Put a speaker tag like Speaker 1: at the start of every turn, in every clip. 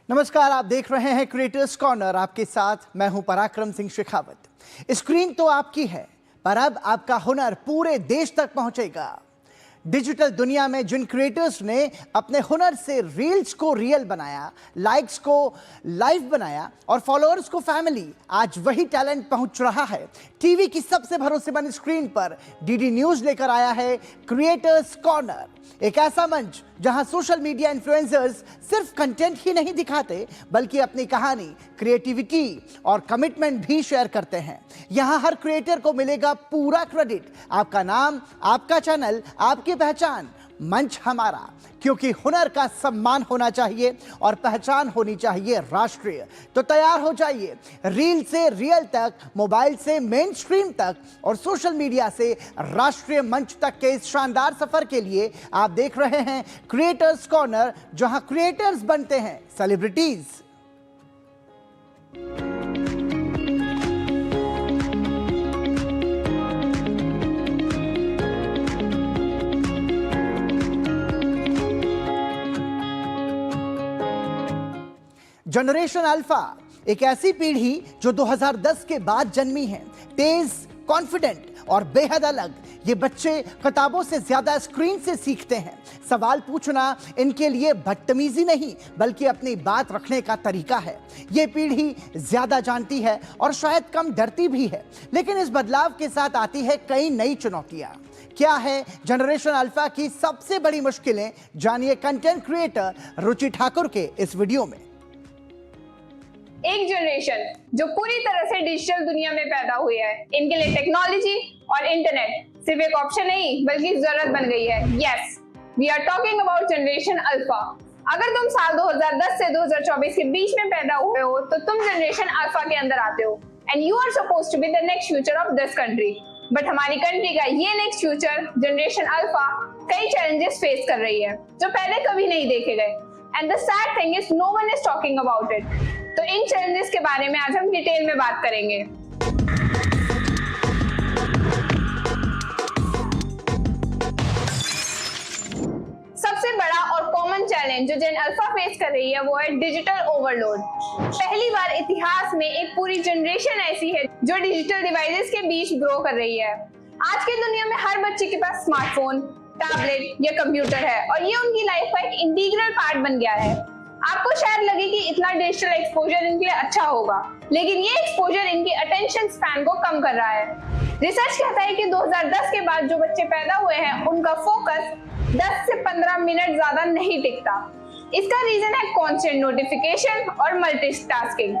Speaker 1: नमस्कार, आप देख रहे हैं क्रिएटर्स कॉर्नर। आपके साथ मैं हूं पराक्रम सिंह शेखावत। स्क्रीन तो आपकी है, पर अब आपका हुनर पूरे देश तक पहुंचेगा। डिजिटल दुनिया में जिन क्रिएटर्स ने अपने हुनर से रील्स को रियल बनाया, लाइक्स को लाइव बनाया और फॉलोअर्स को फैमिली, आज वही टैलेंट पहुंच रहा है टीवी की सबसे भरोसेमंद स्क्रीन पर। डीडी न्यूज लेकर आया है क्रिएटर्स कॉर्नर, एक ऐसा मंच जहां सोशल मीडिया इन्फ्लुएंसर्स सिर्फ कंटेंट ही नहीं दिखाते, बल्कि अपनी कहानी, क्रिएटिविटी और कमिटमेंट भी शेयर करते हैं। यहां हर क्रिएटर को मिलेगा पूरा क्रेडिट। आपका नाम, आपका चैनल, आपकी पहचान, मंच हमारा, क्योंकि हुनर का सम्मान होना चाहिए और पहचान होनी चाहिए राष्ट्रीय। तो तैयार हो जाइए, रील से रियल तक, मोबाइल से मेन स्ट्रीम तक और सोशल मीडिया से राष्ट्रीय मंच तक के इस शानदार सफर के लिए आप देख रहे हैं क्रिएटर्स कॉर्नर, जहां क्रिएटर्स बनते हैं सेलिब्रिटीज। जनरेशन अल्फा एक ऐसी पीढ़ी जो 2010 के बाद जन्मी है, तेज, कॉन्फिडेंट और बेहद अलग। ये बच्चे किताबों से ज्यादा स्क्रीन से सीखते हैं। सवाल पूछना इनके लिए बदतमीजी नहीं, बल्कि अपनी बात रखने का तरीका है। ये पीढ़ी ज्यादा जानती है और शायद कम डरती भी है, लेकिन इस बदलाव के साथ आती है कई नई चुनौतियां। क्या है जनरेशन अल्फा की सबसे बड़ी मुश्किलें? जानिए कंटेंट क्रिएटर रुचि ठाकुर के इस वीडियो में।
Speaker 2: एक जनरेशन जो पूरी तरह से डिजिटल दुनिया में पैदा हुई है, इनके लिए टेक्नोलॉजी और इंटरनेट सिर्फ एक ऑप्शन नहीं बल्कि जरूरत बन गई है। Yes, we are talking about generation alpha. अगर तुम साल 2010 से 2024 के बीच में पैदा हुए हो तो तुम जनरेशन अल्फा के अंदर आते हो and you are supposed to be the next future of this country. But हमारी कंट्री का ये नेक्स्ट फ्यूचर जनरेशन अल्फा कई चैलेंजेस फेस कर रही है जो पहले कभी नहीं देखे गए, and the sad thing is no one is talking about it. तो इन चैलेंजेस के बारे में आज हम डिटेल में बात करेंगे। सबसे बड़ा और कॉमन चैलेंज जो जेन अल्फा फेस कर रही है वो है डिजिटल ओवरलोड। पहली बार इतिहास में एक पूरी जनरेशन ऐसी है जो डिजिटल डिवाइसेस के बीच ग्रो कर रही है। आज की दुनिया में हर बच्चे के पास स्मार्टफोन, टैबलेट या कंप्यूटर है और ये उनकी लाइफ का एक इंटीग्रल पार्ट बन गया है। आपको शायद लगे कि इतना डिजिटल एक्सपोजर इनके लिए अच्छा होगा, लेकिन ये एक्सपोजर इनकी अटेंशन स्पैन को कम कर रहा है। रिसर्च कहता है कि 2010 के बाद जो बच्चे पैदा हुए हैं उनका फोकस 10 से 15 मिनट ज्यादा नहीं टिकता। इसका रीजन है कांस्टेंट नोटिफिकेशन और मल्टीटास्किंग।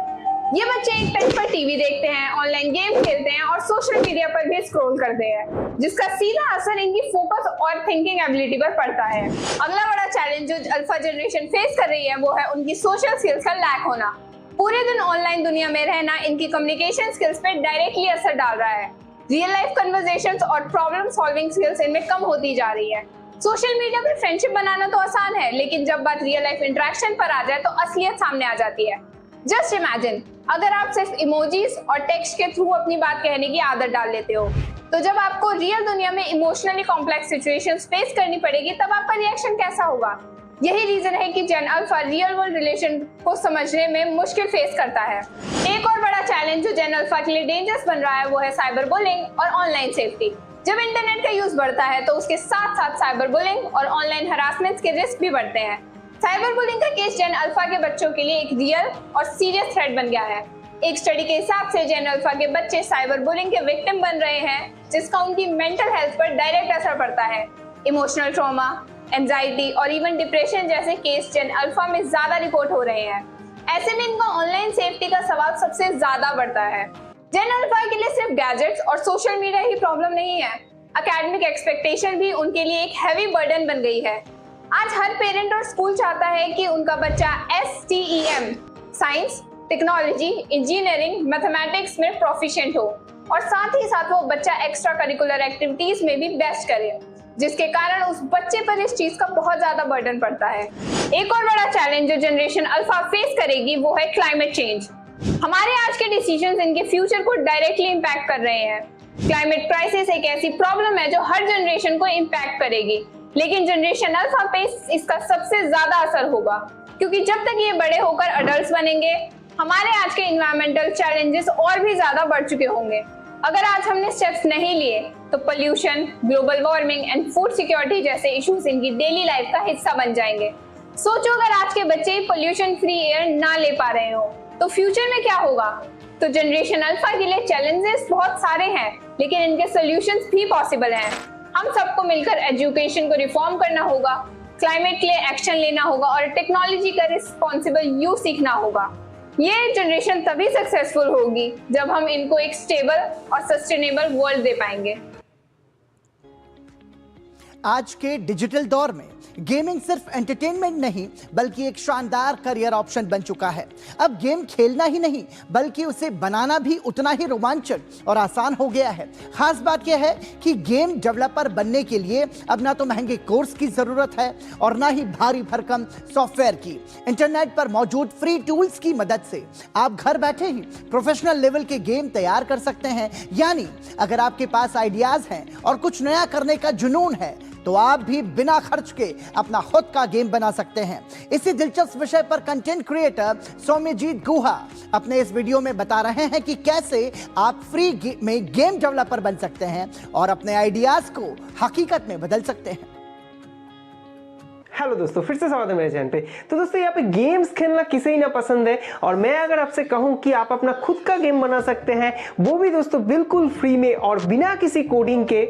Speaker 2: ये बच्चे एक टाइम पर टीवी देखते हैं, ऑनलाइन गेम खेलते हैं और सोशल मीडिया पर भी स्क्रॉल करते हैं, जिसका सीधा असर इनकी फोकस और थिंकिंग एबिलिटी पर पड़ता है। अगला बड़ा चैलेंज जो अल्फा जनरेशन फेस कर रही है वो है उनकी सोशल स्किल्स का लैक होना। पूरे दिन ऑनलाइन दुनिया में रहना इनकी कम्युनिकेशन स्किल्स पे डायरेक्टली असर डाल रहा है। रियल लाइफ कन्वर्सेशंस और प्रॉब्लम सॉल्विंग स्किल्स इनमें कम होती जा रही है। सोशल मीडिया पर फ्रेंडशिप बनाना तो आसान है, लेकिन जब बात रियल लाइफ इंटरेक्शन पर आ जाए तो असलियत सामने आ जाती है। जस्ट इमेजिन, अगर आप सिर्फ इमोजीज और टेक्स्ट के थ्रू अपनी बात कहने की आदत डाल लेते हो, तो जब आपको रियल दुनिया में इमोशनली कॉम्प्लेक्स सिचुएशंस फेस करनी पड़ेगी तब आपका रिएक्शन कैसा होगा? यही रीजन है कि जेन अल्फा रियल वर्ल्ड रिलेशन को समझने में मुश्किल फेस करता है। एक और बड़ा चैलेंज जो जेन अल्फा के लिए डेंजरस बन रहा है वो है साइबर बुलिंग और ऑनलाइन सेफ्टी। जब इंटरनेट का यूज बढ़ता है तो उसके साथ साथ साइबर बुलिंग और ऑनलाइन हरासमेंट के रिस्क भी बढ़ते हैं। साइबर बुलिंग का केस जेन अल्फा के बच्चों के लिए एक रियल और सीरियस थ्रेट बन गया है। एक स्टडी के हिसाब से जेन अल्फा के बच्चे साइबर बुलिंग के विक्टिम बन रहे हैं, जिसका उनकी मेंटल हेल्थ पर डायरेक्ट असर पड़ता है। इमोशनल ट्रॉमा, एंजाइटी और इवन डिप्रेशन जैसे केस जेन अल्फा में ज्यादा रिपोर्ट हो रहे हैं। ऐसे में इनका ऑनलाइन सेफ्टी का सवाल सबसे ज्यादा बढ़ता है। जेन अल्फा के लिए सिर्फ गैजेट्स और सोशल मीडिया ही प्रॉब्लम नहीं है, एकेडमिक एक्सपेक्टेशन भी उनके लिए एक हैवी बर्डन बन गई है। आज हर पेरेंट और स्कूल चाहता है कि उनका बच्चा STEM science, technology, engineering, mathematics में प्रोफिशिएंट हो और साथ ही साथ वो बच्चा एक्स्ट्रा करिकुलर एक्टिविटीज में भी बेस्ट करे, जिसके कारण उस बच्चे पर इस चीज का बहुत ज्यादा बर्डन पड़ता है। एक और बड़ा चैलेंज जो जनरेशन अल्फा फेस करेगी वो है क्लाइमेट चेंज। हमारे आज के डिसीजंस इनके फ्यूचर को डायरेक्टली इम्पैक्ट कर रहे हैं। क्लाइमेट क्राइसिस एक ऐसी प्रॉब्लम है जो हर जनरेशन को इम्पैक्ट करेगी, लेकिन जनरेशन अल्फा पे इसका सबसे ज्यादा असर होगा। क्योंकि जब तक ये बड़े होकर अडल्ट बनेंगे हमारे आज के इन्वायरमेंटल चैलेंजेस और भी ज्यादा बढ़ चुके होंगे। अगर आज हमने स्टेप्स नहीं लिए तो pollution, global warming and food security जैसे इश्यूज इनकी डेली लाइफ का हिस्सा बन जाएंगे। सोचो अगर आज के बच्चे पोल्यूशन फ्री एयर ना ले पा रहे हो तो फ्यूचर में क्या होगा। तो जनरेशन अल्फा के लिए चैलेंजेस बहुत सारे हैं, लेकिन इनके सॉल्यूशंस भी पॉसिबल हैं। हम सबको मिलकर एजुकेशन को रिफॉर्म करना होगा, क्लाइमेट के लिए एक्शन लेना होगा और टेक्नोलॉजी का रिस्पॉन्सिबल यूज सीखना होगा। ये जनरेशन तभी सक्सेसफुल होगी जब हम इनको एक स्टेबल और सस्टेनेबल वर्ल्ड दे पाएंगे।
Speaker 1: आज के डिजिटल दौर में गेमिंग सिर्फ एंटरटेनमेंट नहीं बल्कि एक शानदार करियर ऑप्शन बन चुका है। अब गेम खेलना ही नहीं बल्कि उसे बनाना भी उतना ही रोमांचक और आसान हो गया है। खास बात यह है कि गेम डेवलपर बनने के लिए अब ना तो महंगे कोर्स की जरूरत है और ना ही भारी भरकम सॉफ्टवेयर की। इंटरनेट पर मौजूद फ्री टूल्स की मदद से आप घर बैठे ही प्रोफेशनल लेवल के गेम तैयार कर सकते हैं। यानी अगर आपके पास आइडियाज हैं और कुछ नया करने का जुनून है तो आप भी बिना खर्च के अपना खुद का गेम बना सकते हैं। इसी दिलचस्प विषय पर कंटेंट क्रिएटर सौम्यजीत गुहा अपने इस वीडियो में बता रहे हैं कि कैसे आप फ्री में गेम डेवलपर बन सकते हैं और अपने आइडियाज को हकीकत में बदल सकते हैं।
Speaker 3: हेलो दोस्तों, फिर से स्वागत है मेरे चैनल पे। तो दोस्तों यहाँ पे गेम्स खेलना किसे ही ना पसंद है, और मैं अगर आपसे कहूँ कि आप अपना खुद का गेम बना सकते हैं, वो भी दोस्तों बिल्कुल फ्री में और बिना किसी कोडिंग के,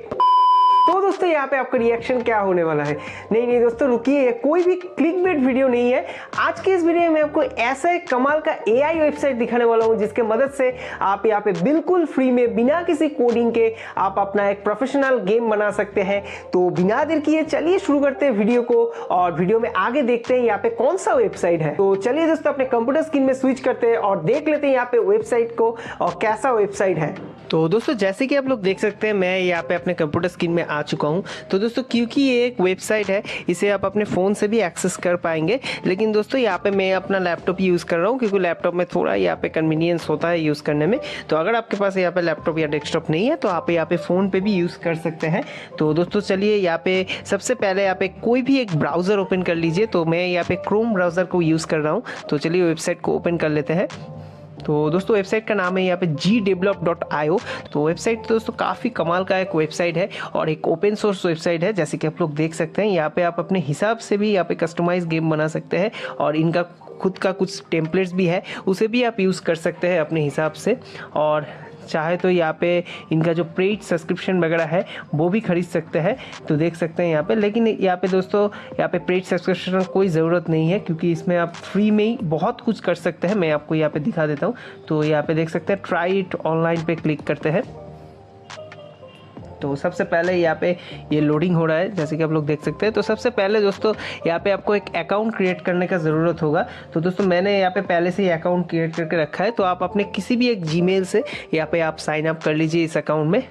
Speaker 3: तो दोस्तों यहाँ पे आपका रिएक्शन क्या होने वाला है। नहीं दोस्तों रुकिए, कोई भी क्लिकबेट वीडियो नहीं है। आज के इस वीडियो में आपको ऐसे कमाल का एआई वेबसाइट दिखाने वाला हूँ जिसके मदद से आप यहाँ पे बिल्कुल फ्री में बिना किसी कोडिंग के आप अपना एक प्रोफेशनल गेम बना सकते हैं। तो बिना देर किए चलिए शुरू करते हैं वीडियो को, और वीडियो में आगे देखते हैं यहाँ पे कौन सा वेबसाइट है। तो चलिए दोस्तों अपने कंप्यूटर स्क्रीन में स्विच करते हैं और देख लेते हैं यहाँ पे वेबसाइट को और कैसा वेबसाइट है। तो दोस्तों जैसे कि आप लोग देख सकते हैं मैं यहाँ पे अपने कंप्यूटर स्क्रीन में आ चुका हूँ। तो दोस्तों क्योंकि ये एक वेबसाइट है इसे आप अपने फ़ोन से भी एक्सेस कर पाएंगे, लेकिन दोस्तों यहाँ पे मैं अपना लैपटॉप यूज़ कर रहा हूँ क्योंकि लैपटॉप में थोड़ा यहाँ पे कन्वीनियंस होता है यूज़ करने में। तो अगर आपके पास यहाँ पे लैपटॉप या डेस्कटॉप नहीं है तो आप यहाँ पे फ़ोन पे भी यूज़ कर सकते हैं। तो दोस्तों चलिए यहाँ पे सबसे पहले यहाँ पे कोई भी एक ब्राउज़र ओपन कर लीजिए। तो मैं यहाँ पे क्रोम ब्राउज़र को यूज़ कर रहा हूँ। तो चलिए वेबसाइट को ओपन कर लेते हैं। तो दोस्तों वेबसाइट का नाम है यहाँ पे gdevelop.io। तो वेबसाइट दोस्तों काफ़ी कमाल का एक वेबसाइट है और एक ओपन सोर्स वेबसाइट है। जैसे कि आप लोग देख सकते हैं यहाँ पे आप अपने हिसाब से भी यहाँ पे कस्टमाइज गेम बना सकते हैं, और इनका खुद का कुछ टेम्पलेट्स भी है उसे भी आप यूज़ कर सकते हैं अपने हिसाब से। और चाहे तो यहाँ पे इनका जो पेड सब्सक्रिप्शन वगैरह है वो भी खरीद सकते हैं। तो देख सकते हैं यहाँ पे, लेकिन यहाँ पे दोस्तों यहाँ पे पेड सब्सक्रिप्शन की कोई ज़रूरत नहीं है क्योंकि इसमें आप फ्री में ही बहुत कुछ कर सकते हैं। मैं आपको यहाँ पे दिखा देता हूँ। तो यहाँ पे देख सकते हैं ट्राई इट ऑनलाइन पे क्लिक करते हैं। तो सबसे पहले यहाँ पे ये लोडिंग हो रहा है जैसे कि आप लोग देख सकते हैं। तो सबसे पहले दोस्तों यहाँ पे आपको एक अकाउंट क्रिएट करने का ज़रूरत होगा। तो दोस्तों मैंने यहाँ पे पहले से ही अकाउंट क्रिएट करके रखा है। तो आप अपने किसी भी एक जीमेल से यहाँ पे आप साइन अप कर लीजिए इस अकाउंट में।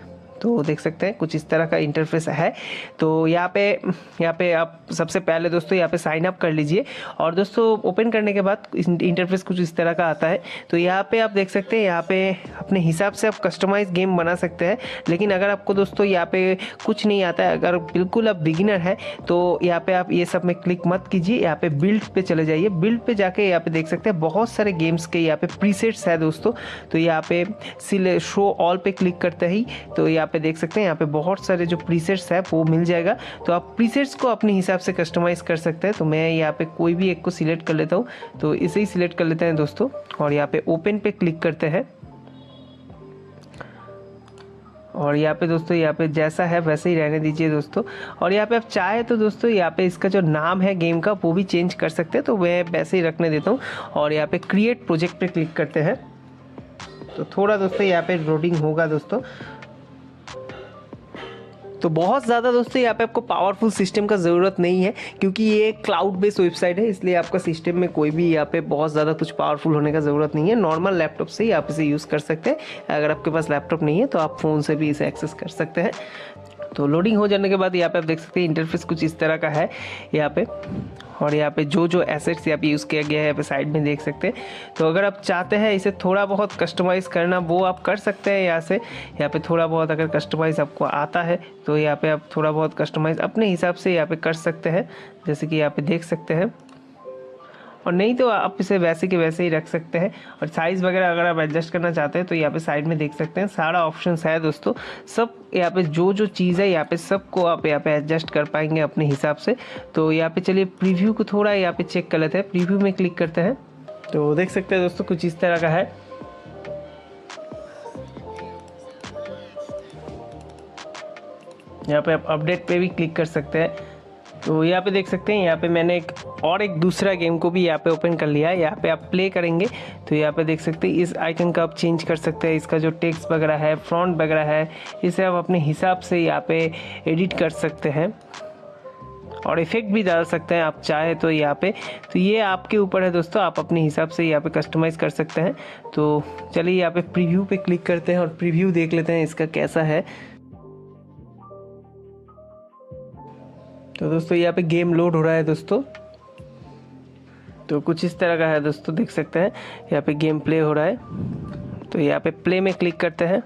Speaker 3: तो देख सकते हैं कुछ इस तरह का इंटरफेस है। तो यहाँ पे आप सबसे पहले दोस्तों यहाँ पे साइन अप कर लीजिए, और दोस्तों ओपन करने के बाद इंटरफेस कुछ इस तरह का आता है। तो यहाँ पे आप देख सकते हैं यहाँ पे अपने हिसाब से आप कस्टमाइज गेम बना सकते हैं। लेकिन अगर आपको दोस्तों यहाँ पे कुछ नहीं आता है, अगर बिल्कुल आप बिगिनर है तो यहाँ पे आप ये सब में क्लिक मत कीजिए। यहाँ पे बिल्ड पे चले जाइए। बिल्ड पे जाके यहाँ पे देख सकते हैं बहुत सारे गेम्स के यहाँ पे प्रीसेट्स है दोस्तों। तो यहाँ पे शो ऑल पे क्लिक करते ही तो यहाँ पे देख सकते हैं यहाँ पे बहुत सारे जो प्रीसेट्स है वो मिल जाएगा। तो आप प्रीसेट्स को अपने हिसाब से कस्टमाइज कर सकते हैं। तो मैं यहाँ पे कोई भी एक को सिलेक्ट कर लेता हूँ। तो इसे ही सिलेक्ट कर लेते हैं दोस्तों, और यहाँ पे ओपन पे क्लिक करते हैं। और यहाँ पे दोस्तों यहाँ पे जैसा है वैसे ही रहने दीजिए दोस्तों। और यहाँ पे आप चाहे तो दोस्तों यहाँ पे इसका जो नाम है गेम का वो भी चेंज कर सकते हैं। तो मैं वैसे ही रखने देता हूँ, और यहाँ पे क्रिएट प्रोजेक्ट पे क्लिक करते हैं। तो थोड़ा दोस्तों यहाँ पे लोडिंग होगा दोस्तों। तो बहुत ज़्यादा दोस्तों यहाँ पे आपको पावरफुल सिस्टम का ज़रूरत नहीं है क्योंकि ये क्लाउड बेस्ड वेबसाइट है, इसलिए आपका सिस्टम में कोई भी यहाँ पे बहुत ज़्यादा कुछ पावरफुल होने का ज़रूरत नहीं है। नॉर्मल लैपटॉप से ही आप इसे यूज़ कर सकते हैं। अगर आपके पास लैपटॉप नहीं है तो आप फ़ोन से भी इसे एक्सेस कर सकते हैं। तो लोडिंग हो जाने के बाद यहाँ पे आप देख सकते हैं इंटरफेस कुछ इस तरह का है यहाँ पे, और यहाँ पे जो एसेट्स यहाँ पे यूज़ किया गया है यहाँ पे साइड में देख सकते हैं। तो अगर आप चाहते हैं इसे थोड़ा बहुत कस्टमाइज़ करना वो आप कर सकते हैं यहाँ से। यहाँ पे थोड़ा बहुत अगर कस्टमाइज़ आपको आता है तो यहाँ पे आप थोड़ा बहुत कस्टमाइज़ अपने हिसाब से यहाँ पे कर सकते हैं, जैसे कि यहाँ पे देख सकते हैं। और नहीं तो आप इसे वैसे के वैसे ही रख सकते हैं। और साइज़ वगैरह अगर आप एडजस्ट करना चाहते हैं तो यहाँ पे साइड में देख सकते हैं सारा ऑप्शंस है दोस्तों। सब यहाँ पे जो जो चीज़ है यहाँ पे सबको आप यहाँ पे एडजस्ट कर पाएंगे अपने हिसाब से। तो यहाँ पे चलिए प्रीव्यू को थोड़ा यहाँ पे चेक कर लेते हैं। प्रीव्यू में क्लिक करते हैं तो देख सकते हैं दोस्तों कुछ इस तरह का है। यहाँ पे आप अपडेट पे भी क्लिक कर सकते हैं। तो यहाँ पे देख सकते हैं यहाँ पे मैंने एक दूसरा गेम को भी यहाँ पे ओपन कर लिया है। यहाँ पे आप प्ले करेंगे तो यहाँ पे देख सकते हैं इस आइकन का आप चेंज कर सकते हैं। इसका जो टेक्स्ट वगैरह है, फ्रंट वगैरह है, इसे आप अपने हिसाब से यहाँ पे एडिट कर सकते हैं और इफेक्ट भी डाल सकते हैं आप चाहे तो यहाँ पे। तो ये आपके ऊपर है दोस्तों, आप अपने हिसाब से यहाँ पे कस्टमाइज़ कर सकते हैं। तो चलिए यहाँ पे प्रीव्यू पे क्लिक करते हैं और प्रीव्यू देख लेते हैं इसका कैसा है। तो दोस्तों यहाँ पे गेम लोड हो रहा है दोस्तों। तो कुछ इस तरह का है दोस्तों, देख सकते हैं यहाँ पे गेम प्ले हो रहा है। तो यहाँ पे प्ले में क्लिक करते हैं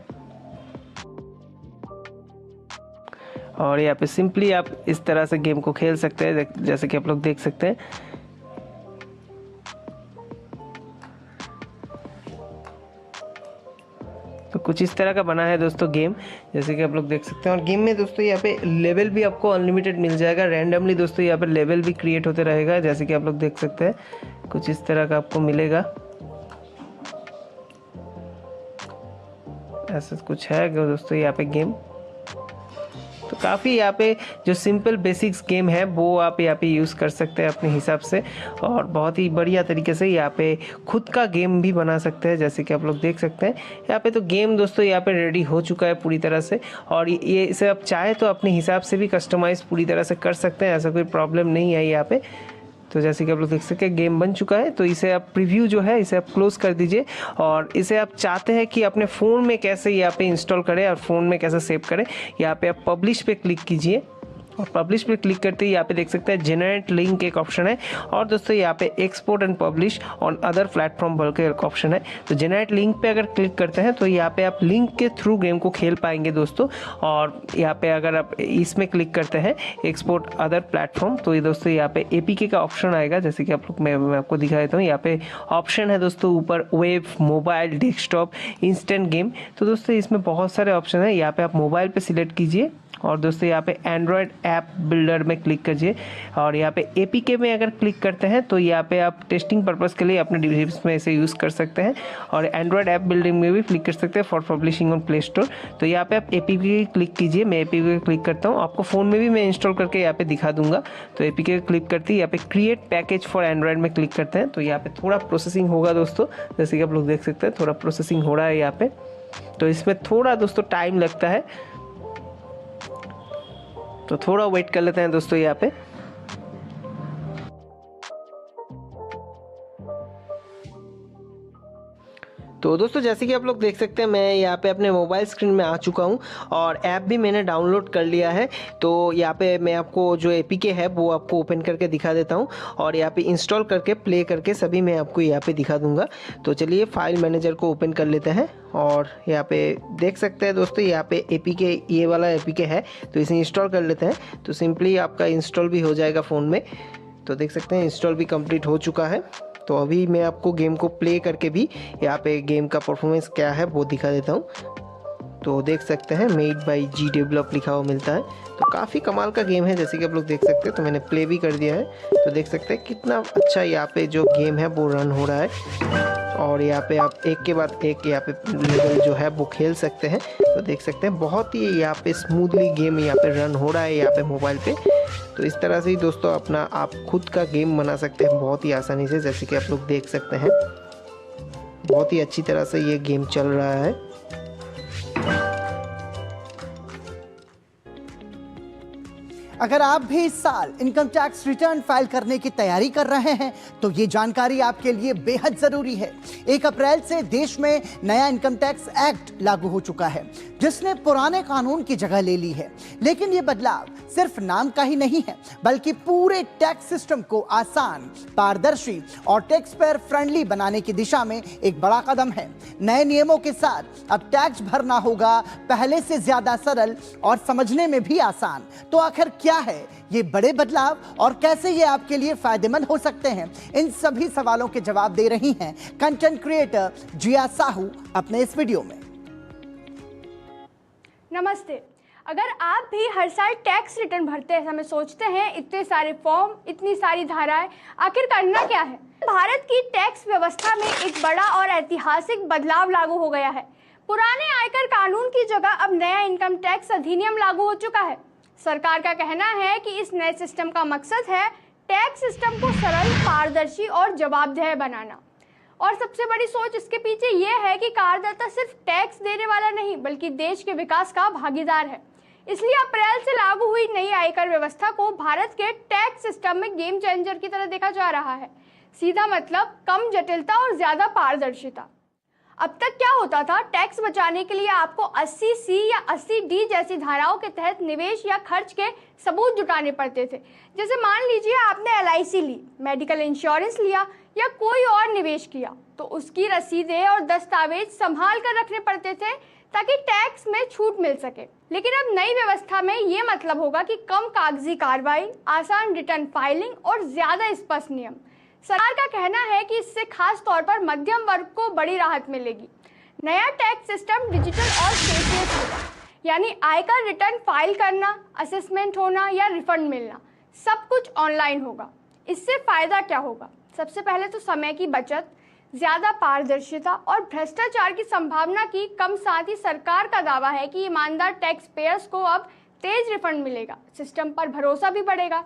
Speaker 3: और यहाँ पे सिंपली आप इस तरह से गेम को खेल सकते हैं जैसे कि आप लोग देख सकते हैं। तो कुछ इस तरह का बना है दोस्तों गेम, जैसे कि आप लोग देख सकते हैं। और गेम में दोस्तों यहाँ पे लेवल भी आपको अनलिमिटेड मिल जाएगा। रैंडमली दोस्तों यहाँ पे लेवल भी क्रिएट होते रहेगा, जैसे कि आप लोग देख सकते हैं कुछ इस तरह का आपको मिलेगा। ऐसा कुछ है दोस्तों यहाँ पे गेम। तो काफ़ी यहाँ पे जो सिंपल बेसिक्स गेम है वो आप यहाँ पे यूज़ कर सकते हैं अपने हिसाब से और बहुत ही बढ़िया तरीके से यहाँ पे खुद का गेम भी बना सकते हैं, जैसे कि आप लोग देख सकते हैं। यहाँ पे तो गेम दोस्तों यहाँ पे रेडी हो चुका है पूरी तरह से और ये इसे आप चाहे तो अपने हिसाब से भी कस्टमाइज़ पूरी तरह से कर सकते हैं, ऐसा कोई प्रॉब्लम नहीं है यहाँ पे। तो जैसे कि आप लोग देख सकते हैं गेम बन चुका है। तो इसे आप प्रीव्यू जो है इसे आप क्लोज़ कर दीजिए और इसे आप चाहते हैं कि अपने फ़ोन में कैसे यहाँ पे इंस्टॉल करें और फ़ोन में कैसे सेव करें, यहाँ पे आप पब्लिश पे क्लिक कीजिए और पब्लिश पे क्लिक करते ही यहाँ पे देख सकते हैं जनरेट लिंक एक ऑप्शन है और दोस्तों यहाँ पे export and publish on other platform बोल के एक ऑप्शन है। तो जनरेट लिंक पे अगर क्लिक करते हैं तो यहाँ पे आप लिंक के थ्रू गेम को खेल पाएंगे दोस्तों। और यहाँ पे अगर आप इसमें क्लिक करते हैं एक्सपोर्ट अदर प्लेटफॉर्म तो ये दोस्तों यहाँ पे APK का ऑप्शन आएगा, जैसे कि आप लोग मैं आपको दिखा देता हूँ। यहाँ पे ऑप्शन है दोस्तों ऊपर web, mobile, desktop, instant game. तो दोस्तों इसमें बहुत सारे ऑप्शन है। यहाँ पे आप मोबाइल पे सिलेक्ट कीजिए और दोस्तों यहाँ पे एंड्रॉयड ऐप बिल्डर में क्लिक कीजिए और यहाँ पे APK में अगर क्लिक करते हैं तो यहाँ पे आप टेस्टिंग पर्पस के लिए अपने डिवाइस में इसे यूज़ कर सकते हैं और एंड्रॉयड ऐप बिल्डिंग में भी क्लिक कर सकते हैं for publishing on play store. तो यहाँ पे आप APK क्लिक कीजिए, मैं APK क्लिक करता हूँ, आपको फ़ोन में भी मैं इंस्टॉल करके यहाँ पे दिखा दूंगा। तो APK क्लिक करते ही यहाँ पे क्रिएट पैकेज फॉर एंड्रॉयड में क्लिक करते हैं। तो यहाँ पे थोड़ा प्रोसेसिंग होगा दोस्तों, जैसे कि आप लोग देख सकते हैं थोड़ा प्रोसेसिंग हो रहा है यहाँ पे। तो इसमें थोड़ा दोस्तों टाइम लगता है, तो थोड़ा वेट कर लेते हैं दोस्तों यहाँ पे। तो दोस्तों जैसे कि आप लोग देख सकते हैं मैं यहाँ पे अपने मोबाइल स्क्रीन में आ चुका हूँ और ऐप भी मैंने डाउनलोड कर लिया है। तो यहाँ पे मैं आपको जो APK है वो आपको ओपन करके दिखा देता हूँ और यहाँ पे इंस्टॉल करके प्ले करके सभी मैं आपको यहाँ पे दिखा दूँगा। तो चलिए फाइल मैनेजर को ओपन कर लेते हैं और यहाँ पे देख सकते हैं दोस्तों यहाँ पे APK ये वाला APK है, तो इसे इंस्टॉल कर लेते हैं। तो सिंपली आपका इंस्टॉल भी हो जाएगा फ़ोन में। तो देख सकते हैं इंस्टॉल भी कंप्लीट हो चुका है। तो अभी मैं आपको गेम को प्ले करके भी यहाँ पे गेम का परफॉर्मेंस क्या है वो दिखा देता हूँ। तो देख सकते हैं मेड बाय G डेवलप लिखा हुआ मिलता है। तो काफ़ी कमाल का गेम है, जैसे कि आप लोग देख सकते हैं। तो मैंने प्ले भी कर दिया है, तो देख सकते हैं कितना अच्छा यहाँ पे जो गेम है वो रन हो रहा है और यहाँ पे आप एक के बाद एक यहाँ पे लेवल जो है वो खेल सकते हैं। तो देख सकते हैं बहुत ही यहाँ पे स्मूथली गेम यहाँ पे रन हो रहा है यहाँ पे मोबाइल पे। तो इस तरह से ही दोस्तों अपना आप खुद का गेम बना सकते हैं बहुत ही आसानी से, जैसे कि आप लोग देख सकते हैं बहुत ही अच्छी तरह से ये गेम चल रहा है।
Speaker 1: अगर आप भी इस साल इनकम टैक्स रिटर्न फाइल करने की तैयारी कर रहे हैं तो ये जानकारी आपके लिए बेहद जरूरी है। 1 अप्रैल से देश में नया इनकम टैक्स एक्ट लागू हो चुका है जिसने पुराने कानून की जगह ले ली है। लेकिन ये बदलाव सिर्फ नाम का ही नहीं है बल्कि पूरे टैक्स सिस्टम को आसान, पारदर्शी और टैक्स पेयर फ्रेंडली बनाने की दिशा में एक बड़ा कदम है। नए नियमों के साथ अब टैक्स भरना होगा पहले से ज्यादा सरल और समझने में भी आसान। तो आखिर क्या क्या है ये बड़े बदलाव और कैसे ये आपके लिए फायदेमंद हो सकते हैं, इन सभी सवालों के जवाब दे रही हैं कंटेंट क्रिएटर जिया साहू अपने इस वीडियो में।
Speaker 4: नमस्ते। अगर आप भी हर साल टैक्स रिटर्न भरते समय सोचते हैं इतने सारे फॉर्म, इतनी सारी धाराएं, आखिर करना क्या है? भारत की टैक्स व्यवस्था में एक बड़ा और ऐतिहासिक बदलाव लागू हो गया है। पुराने आयकर कानून की जगह अब नया इनकम टैक्स अधिनियम लागू हो चुका है। सरकार का कहना है कि इस नए सिस्टम का मकसद है टैक्स सिस्टम को सरल, पारदर्शी और जवाबदेह बनाना। और सबसे बड़ी सोच इसके पीछे ये है कि करदाता सिर्फ टैक्स देने वाला नहीं बल्कि देश के विकास का भागीदार है। इसलिए अप्रैल से लागू हुई नई आयकर व्यवस्था को भारत के टैक्स सिस्टम में गेम चेंजर की तरह देखा जा रहा है। सीधा मतलब कम जटिलता और ज्यादा पारदर्शिता। अब तक क्या होता था, टैक्स बचाने के लिए आपको 80C या 80D जैसी धाराओं के तहत निवेश या खर्च के सबूत जुटाने पड़ते थे। जैसे मान लीजिए आपने LIC ली, मेडिकल इंश्योरेंस लिया या कोई और निवेश किया, तो उसकी रसीदें और दस्तावेज संभाल कर रखने पड़ते थे ताकि टैक्स में छूट मिल सके। लेकिन अब नई व्यवस्था में ये मतलब होगा कि कम कागजी कार्रवाई, आसान रिटर्न फाइलिंग और ज्यादा स्पष्ट नियम। सरकार का कहना है कि इससे खास तौर पर मध्यम वर्ग को बड़ी राहत मिलेगी। नया टैक्स सिस्टम डिजिटल और फेसलेस होगा, यानी आयकर रिटर्न फाइल करना, असेसमेंट होना या रिफंड मिलना, सब कुछ ऑनलाइन होगा। इससे फायदा क्या होगा? सबसे पहले तो समय की बचत, ज्यादा पारदर्शिता और भ्रष्टाचार की संभावना की कम। साथ ही सरकार का दावा है कि ईमानदार टैक्स पेयर्स को अब तेज रिफंड मिलेगा। सिस्टम पर भरोसा भी बढ़ेगा।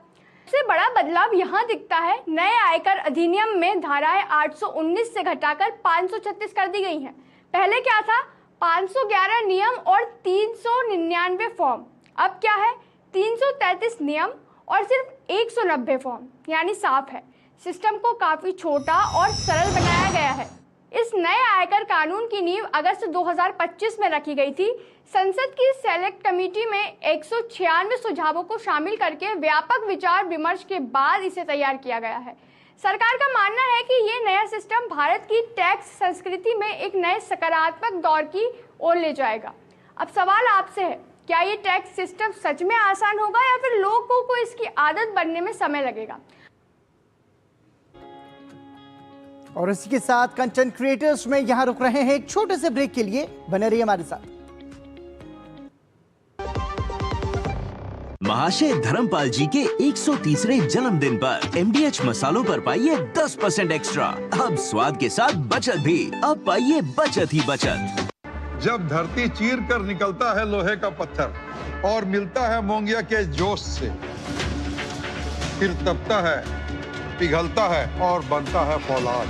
Speaker 4: सबसे बड़ा बदलाव यहाँ दिखता है, नए आयकर अधिनियम में धाराएं 819 से घटाकर 536 कर दी गई हैं। पहले क्या था? 511 नियम और 399 फॉर्म। अब क्या है? 333 नियम और सिर्फ 190 फॉर्म, यानी साफ है सिस्टम को काफी छोटा और सरल बनाया गया है। इस नए आयकर कानून की नींव अगस्त 2025 में रखी गई थी। संसद की सेलेक्ट कमेटी में 196 सुझावों को शामिल करके व्यापक विचार विमर्श के बाद इसे तैयार किया गया है। सरकार का मानना है कि ये नया सिस्टम भारत की टैक्स संस्कृति में एक नए सकारात्मक दौर की ओर ले जाएगा। अब सवाल आपसे है, क्या ये टैक्स सिस्टम सच में आसान होगा या फिर लोगों को इसकी आदत बनने में समय लगेगा?
Speaker 1: और इसी के साथ कंटेंट क्रिएटर्स में यहां रुक रहे हैं एक छोटे से ब्रेक के लिए। बने रहिए हमारे साथ।
Speaker 5: महाशय धर्मपाल जी के 130वें जन्मदिन पर MDH मसालों पर पाइए 10% एक्स्ट्रा। अब स्वाद के साथ बचत भी। अब पाइए बचत ही बचत।
Speaker 6: जब धरती चीर कर निकलता है लोहे का पत्थर और मिलता है मोंगिया के जोश से, फिर तपता है, पिघलता है और बनता है फौलाद।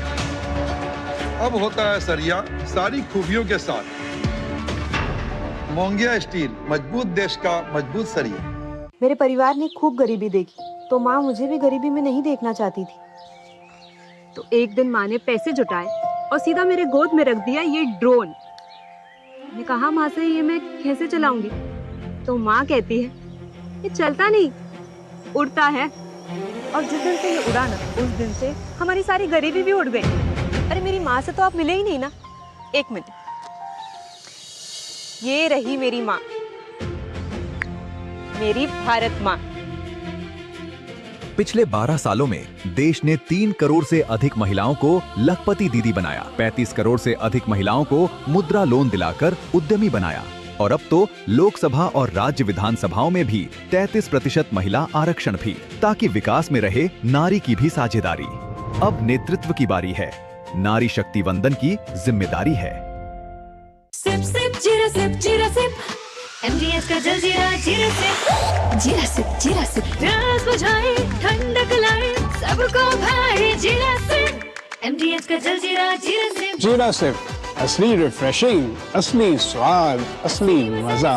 Speaker 6: अब होता है सरिया सारी खूबियों के साथ। मोंगिया स्टील, मजबूत देश का मजबूत सरिया।
Speaker 7: मेरे परिवार ने खूब गरीबी देखी, तो माँ मुझे भी गरीबी में नहीं देखना चाहती थी। तो एक दिन माँ ने पैसे जुटाए और सीधा मेरे गोद में रख दिया ये ड्रोन। मैंने कहा, माँ से ये मैं कैसे चलाऊंगी? तो माँ कहती है, ये चलता नहीं, उड़ता है। और जिस दिन से ये उड़ा ना, उस दिन से हमारी सारी गरीबी भी उड़ गई। अरे मेरी माँ से तो आप मिले ही नहीं ना। एक मिनट, ये रही मेरी माँ, मेरी भारत माँ।
Speaker 8: पिछले 12 सालों में देश ने 3 करोड़ से अधिक महिलाओं को लखपति दीदी बनाया, 35 करोड़ से अधिक महिलाओं को मुद्रा लोन दिलाकर उद्यमी बनाया और अब तो लोकसभा और राज्य विधानसभाओं में भी 33% महिला आरक्षण भी, ताकि विकास में रहे नारी की भी साझेदारी। अब नेतृत्व की बारी है, नारी शक्ति वंदन की जिम्मेदारी है।
Speaker 9: सिप सिप जीरा सिप जीरा सिप, MDH का जलजीरा जीरा सिप, जीरा सिप जीरा सिप, प्यास बुझाए ठंडक लाए सबको भाए जीरा सिप, MDH का जलजीरा जीरा सिप।
Speaker 10: जीरा सिप, असली रिफ्रेशिंग, असली स्वाद, असली मजा।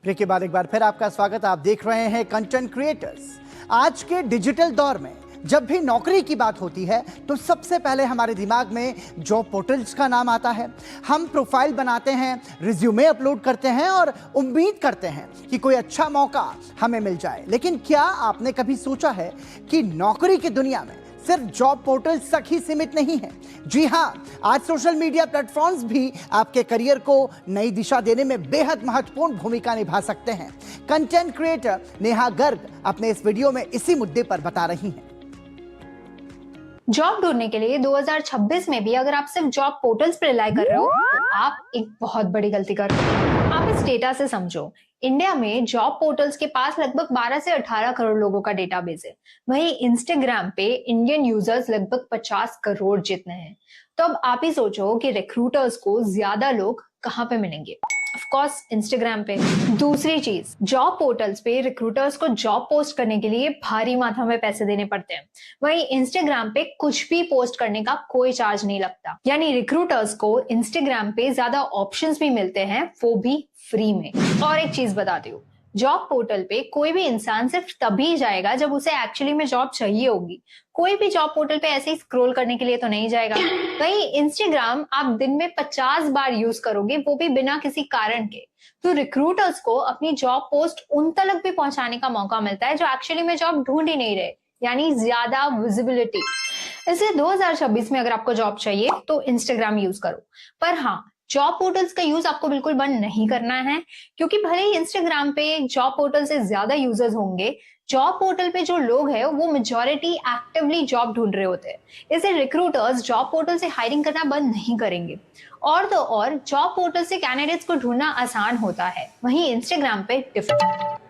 Speaker 1: ब्रेक के बाद एक बार फिर आपका स्वागत। आप देख रहे हैं कंटेंट क्रिएटर्स। आज के डिजिटल दौर में जब भी नौकरी की बात होती है तो सबसे पहले हमारे दिमाग में जॉब पोर्टल्स का नाम आता है। हम प्रोफाइल बनाते हैं, रिज्यूमे अपलोड करते हैं और उम्मीद करते हैं कि कोई अच्छा मौका हमें मिल जाए। लेकिन क्या आपने कभी सोचा है कि नौकरी की दुनिया में सिर्फ जॉब पोर्टल्स तक ही सीमित नहीं है। जी हां, आज सोशल मीडिया प्लेटफॉर्म्स भी आपके करियर को नई दिशा देने में बेहद महत्वपूर्ण भूमिका निभा सकते हैं। कंटेंट क्रिएटर नेहा गर्ग अपने इस वीडियो में इसी मुद्दे पर बता रही हैं।
Speaker 11: जॉब ढूंढने के लिए 2026 में भी अगर आप सिर्फ जॉब पोर्टल्स पर रिलाई कर रहे हो तो आप एक बहुत बड़ी गलती कर रहे हो। आप इस डेटा से समझो, इंडिया में जॉब पोर्टल्स के पास लगभग 12 से 18 करोड़ लोगों का डेटाबेस है। वहीं इंस्टाग्राम पे इंडियन यूजर्स लगभग 50 करोड़ जितने हैं। तो अब आप ही सोचो कि रिक्रूटर्स को ज्यादा लोग कहाँ पे मिलेंगे? ऑफ कोर्स इंस्टाग्राम पे। दूसरी चीज, जॉब पोर्टल्स पे रिक्रूटर्स को जॉब पोस्ट करने के लिए भारी मात्रा में पैसे देने पड़ते हैं। वहीं इंस्टाग्राम पे कुछ भी पोस्ट करने का कोई चार्ज नहीं लगता, यानी रिक्रूटर्स को इंस्टाग्राम पे ज्यादा ऑप्शंस भी मिलते हैं, वो भी फ्री में। और एक चीज बताती हूँ, जॉब पोर्टल पे कोई भी इंसान सिर्फ तभी जाएगा जब उसे एक्चुअली में जॉब चाहिए होगी। कोई भी जॉब पोर्टल पे ऐसे ही स्क्रॉल करने के लिए तो नहीं जाएगा। वहीं इंस्टाग्राम आप दिन में 50 बार यूज करोगे, वो भी बिना किसी कारण के। तो रिक्रूटर्स को अपनी जॉब पोस्ट उन तक भी पहुंचाने का मौका मिलता है जो एक्चुअली में जॉब ढूंढ ही नहीं रहे, यानी ज्यादा विजिबिलिटी। इसलिए 2026 में अगर आपको जॉब चाहिए तो इंस्टाग्राम यूज करो। पर हाँ, जॉब पोर्टल्स का यूज आपको बिल्कुल बंद नहीं करना है, क्योंकि भले ही इंस्टाग्राम पे जॉब पोर्टल से ज्यादा यूजर्स होंगे, जॉब पोर्टल पे जो लोग हैं वो मेजॉरिटी एक्टिवली जॉब ढूंढ रहे होते हैं। इसलिए रिक्रूटर्स जॉब पोर्टल से हायरिंग करना बंद नहीं करेंगे। और तो और जॉब पोर्टल से कैंडिडेट्स को ढूंढना आसान होता है, वहीं इंस्टाग्राम पे डिफिकल्ट।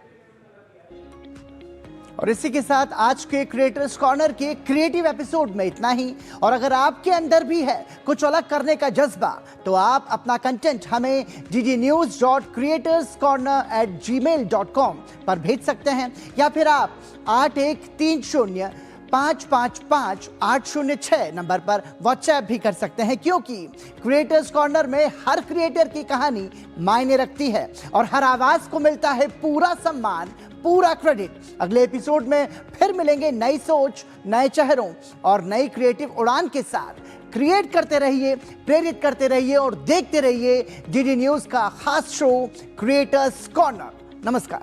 Speaker 1: और इसी के साथ आज के क्रिएटर्स कॉर्नर के क्रिएटिव एपिसोड में इतना ही। और अगर आपके अंदर भी है कुछ अलग करने का जज्बा, तो आप अपना कंटेंट हमें ggnews.creatorscorner@gmail.com पर भेज सकते हैं, या फिर आप 8130555806 नंबर पर व्हाट्सएप भी कर सकते हैं, क्योंकि क्रिएटर्स कॉर्नर में हर क्रिएटर की कहानी मायने रखती है और हर आवाज को मिलता है पूरा सम्मान, पूरा क्रेडिट। अगले एपिसोड में फिर मिलेंगे नई सोच, नए चेहरों और नई क्रिएटिव उड़ान के साथ। क्रिएट करते रहिए, प्रेरित करते रहिए और देखते रहिए डीडी न्यूज़ का खास शो क्रिएटर्स कॉर्नर। नमस्कार।